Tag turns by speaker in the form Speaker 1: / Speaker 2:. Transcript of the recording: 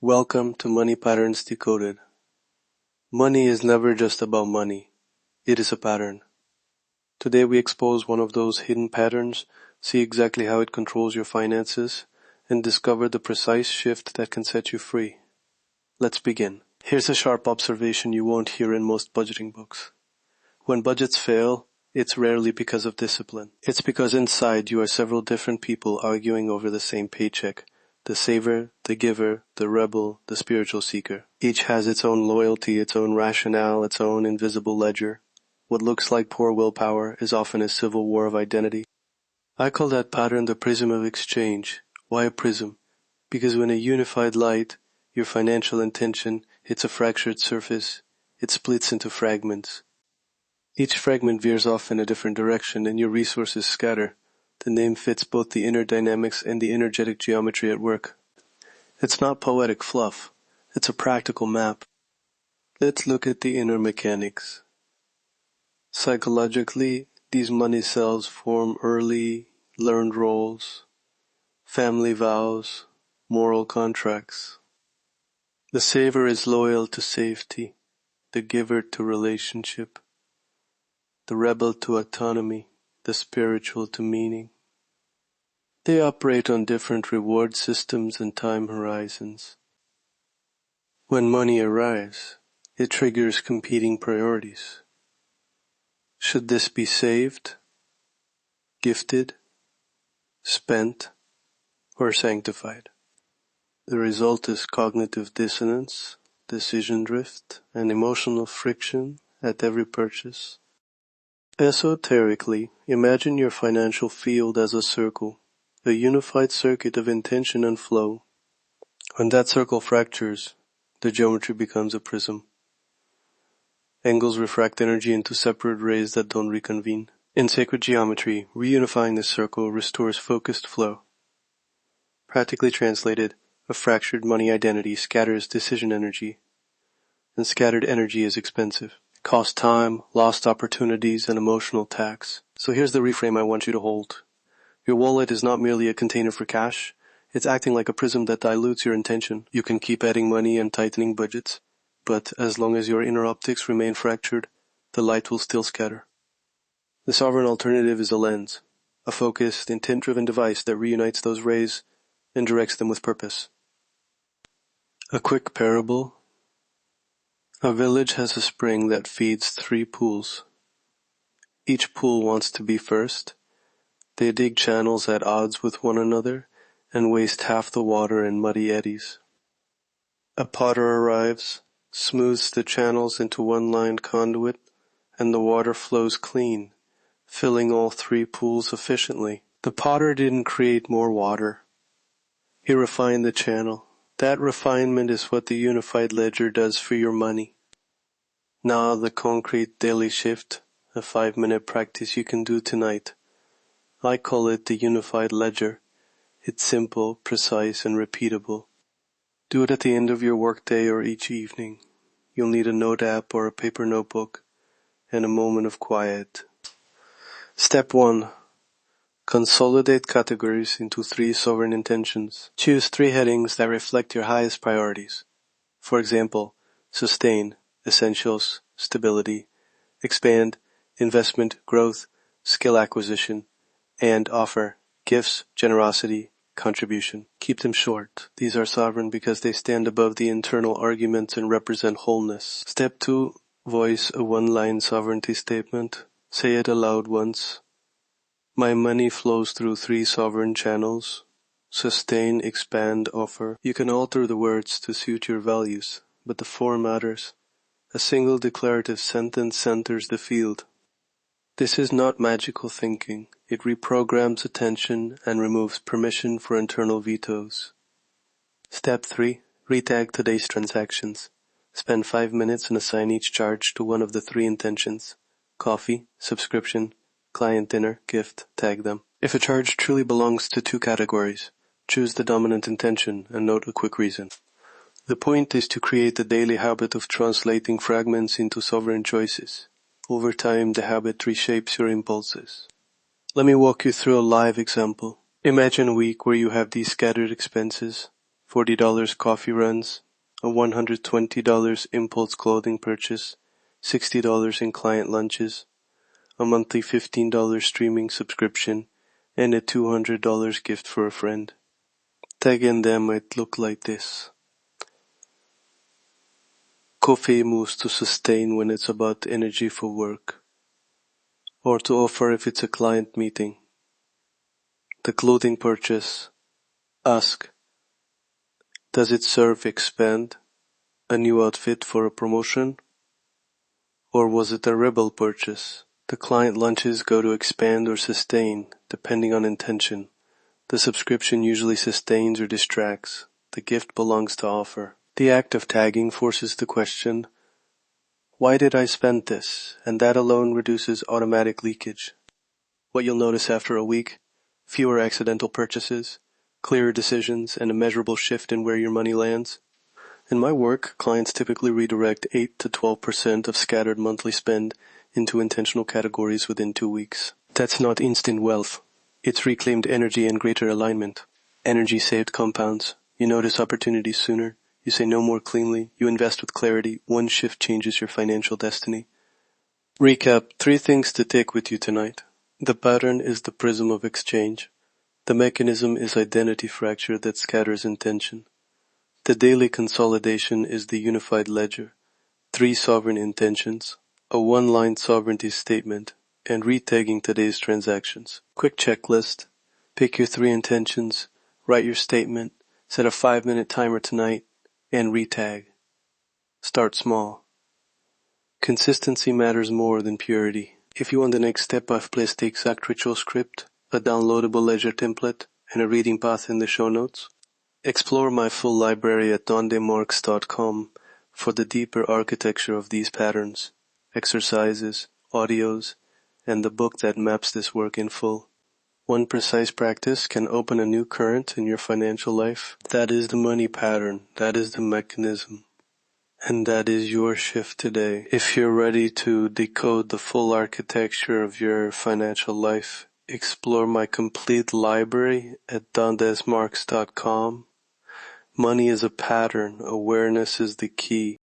Speaker 1: Welcome to Money Patterns Decoded. Money is never just about money. It is a pattern. Today we expose one of those hidden patterns, see exactly how it controls your finances, and discover the precise shift that can set you free. Let's begin. Here's a sharp observation you won't hear in most budgeting books. When budgets fail, it's rarely because of discipline. It's because inside you are several different people arguing over the same paycheck. The saver, the giver, the rebel, the spiritual seeker. Each has its own loyalty, its own rationale, its own invisible ledger. What looks like poor willpower is often a civil war of identity. I call that pattern the prism of exchange. Why a prism? Because when a unified light, your financial intention, hits a fractured surface, it splits into fragments. Each fragment veers off in a different direction and your resources scatter. The name fits both the inner dynamics and the energetic geometry at work. It's not poetic fluff. It's a practical map. Let's look at the inner mechanics. Psychologically, these money cells form early, learned roles, family vows, moral contracts. The saver is loyal to safety, the giver to relationship, the rebel to autonomy, the spiritual to meaning. They operate on different reward systems and time horizons. When money arrives, it triggers competing priorities. Should this be saved, gifted, spent, or sanctified? The result is cognitive dissonance, decision drift, and emotional friction at every purchase. Esoterically, imagine your financial field as a circle, a unified circuit of intention and flow. When that circle fractures, the geometry becomes a prism. Angles refract energy into separate rays that don't reconvene. In sacred geometry, reunifying the circle restores focused flow. Practically translated, a fractured money identity scatters decision energy, and scattered energy is expensive. It costs time, lost opportunities, and emotional tax. So here's the reframe I want you to hold. Your wallet is not merely a container for cash, it's acting like a prism that dilutes your intention. You can keep adding money and tightening budgets, but as long as your inner optics remain fractured, the light will still scatter. The sovereign alternative is a lens, a focused, intent-driven device that reunites those rays and directs them with purpose. A quick parable. A village has a spring that feeds 3 pools. Each pool wants to be first. They dig channels at odds with one another and waste half the water in muddy eddies. A potter arrives, smooths the channels into one-lined conduit, and the water flows clean, filling all 3 pools efficiently. The potter didn't create more water. He refined the channel. That refinement is what the unified ledger does for your money. Now the concrete daily shift, a 5-minute practice you can do tonight. I call it the unified ledger. It's simple, precise, and repeatable. Do it at the end of your workday or each evening. You'll need a note app or a paper notebook and a moment of quiet. Step 1. Consolidate categories into 3 sovereign intentions. Choose 3 headings that reflect your highest priorities. For example, sustain, essentials, stability, expand, investment, growth, skill acquisition, and offer, gifts, generosity, contribution. Keep them short. These are sovereign because they stand above the internal arguments and represent wholeness. Step 2. Voice a 1-line sovereignty statement. Say it aloud once. My money flows through 3 sovereign channels. Sustain, expand, offer. You can alter the words to suit your values, but the form matters. A single declarative sentence centers the field. This is not magical thinking. It reprograms attention and removes permission for internal vetoes. Step 3. Retag today's transactions. Spend 5 minutes and assign each charge to one of the 3 intentions: coffee, subscription, client dinner, gift. Tag them. If a charge truly belongs to 2 categories, choose the dominant intention and note a quick reason. The point is to create the daily habit of translating fragments into sovereign choices. Over time, the habit reshapes your impulses. Let me walk you through a live example. Imagine a week where you have these scattered expenses: $40 coffee runs, a $120 impulse clothing purchase, $60 in client lunches, a monthly $15 streaming subscription, and a $200 gift for a friend. Tagging them might look like this. Coffee moves to sustain when it's about energy for work, or to offer if it's a client meeting. The clothing purchase. Ask, does it serve expand, a new outfit for a promotion? Or was it a rebel purchase? The client lunches go to expand or sustain, depending on intention. The subscription usually sustains or distracts. The gift belongs to offer. The act of tagging forces the question, why did I spend this? And that alone reduces automatic leakage. What you'll notice after a week: fewer accidental purchases, clearer decisions, and a measurable shift in where your money lands. In my work, clients typically redirect 8 to 12% of scattered monthly spend into intentional categories within 2 weeks. That's not instant wealth. It's reclaimed energy and greater alignment. Energy saved compounds. You notice opportunities sooner. You say no more cleanly. You invest with clarity. One shift changes your financial destiny. Recap: 3 things to take with you tonight. The pattern is the prism of exchange. The mechanism is identity fracture that scatters intention. The daily consolidation is the unified ledger. 3 sovereign intentions, a 1-line sovereignty statement, and retagging today's transactions. Quick checklist. Pick your 3 intentions, write your statement, set a 5-minute timer tonight, and retag. Start small. Consistency matters more than purity. If you want the next step, I've placed the exact ritual script, a downloadable ledger template, and a reading path in the show notes. Explore my full library at Desmarques.com for the deeper architecture of these patterns, exercises, audios, and the book that maps this work in full. One precise practice can open a new current in your financial life. That is the money pattern. That is the mechanism. And that is your shift today. If you're ready to decode the full architecture of your financial life, explore my complete library at Desmarques.com. Money is a pattern. Awareness is the key.